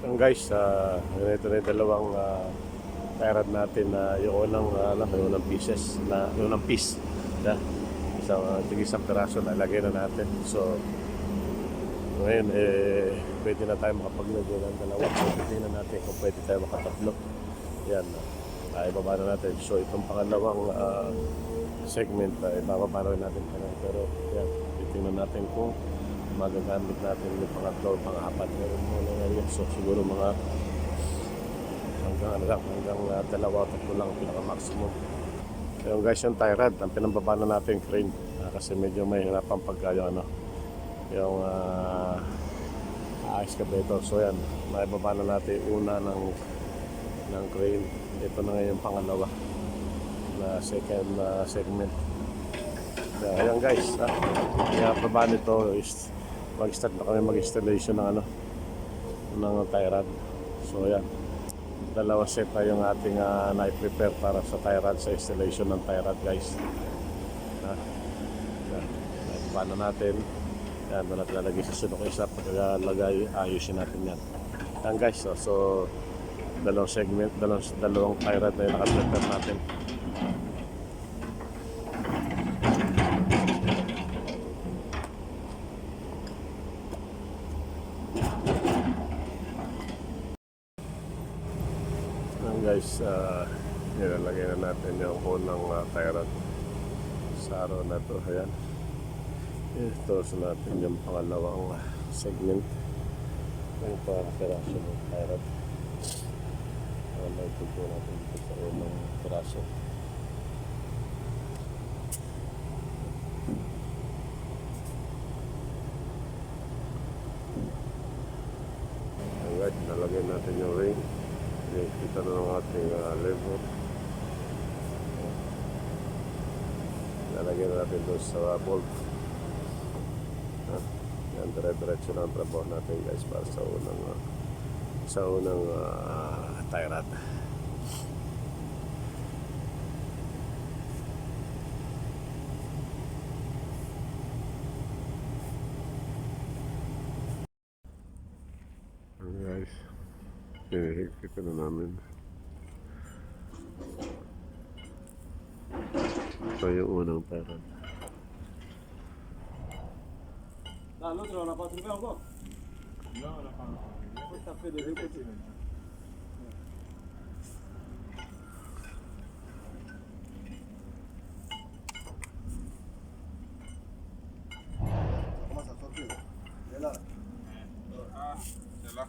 Ang guys, ganito na yung dalawang tire natin na yung unang pieces na unang piece na isang piraso na lagay na natin. So ngayon pwede na tayo makapaglagay ng dalawa. So tingnan natin kung pwede tayo makatatlo. Yan, ibaba na natin. So itong pangalawang segment ibababa na rin natin pero yan, titingnan natin kung magagamit natin yung pangatlo o pang-apat. Meron muna ngayon. So siguro mga hanggang dalawa o tatlo lang pinaka-maximum. Yung guys, yung tie rod, ang pinambaba na natin yung crane kasi medyo may hirapan pagka yung excavator. So yan, naibaba na natin una ng crane. Ito na ngayon yung pangalawa na second segment. Ayan guys, yung baba nito is mag-start na kami mag-installation ng tie rod. So yan, dalawang set na yung ating na-prepare para sa tie rod, sa installation ng tie rod guys. Yan, naibaba na natin. Yan, doon natin lalagay sa sunok isa. Pagkalagay, ayusin natin yan. Yan guys, so dalawang segment, dalawang tie rod na yung naka-prepare natin. Guys, nilalagay na natin yung unang tie rod sa araw na ito. Ayan, ito sa natin yung pangalawang segment yung peraso ng tie rod. Ito natin dito sa unang peraso. Alright, nalagay natin yung ring. Kita na ng ating lever. Lalagyan natin doon sa bolt. Yan, dire-diretso na ang trabaho natin guys para sa unang tie rod. Guys, hinihigpit na namin. Ito yung unang tie rod. L'altro la parte di qua? No, la fanno. Questa fede di così. Come sta sorpresa? E là? Ah, ce l'ha.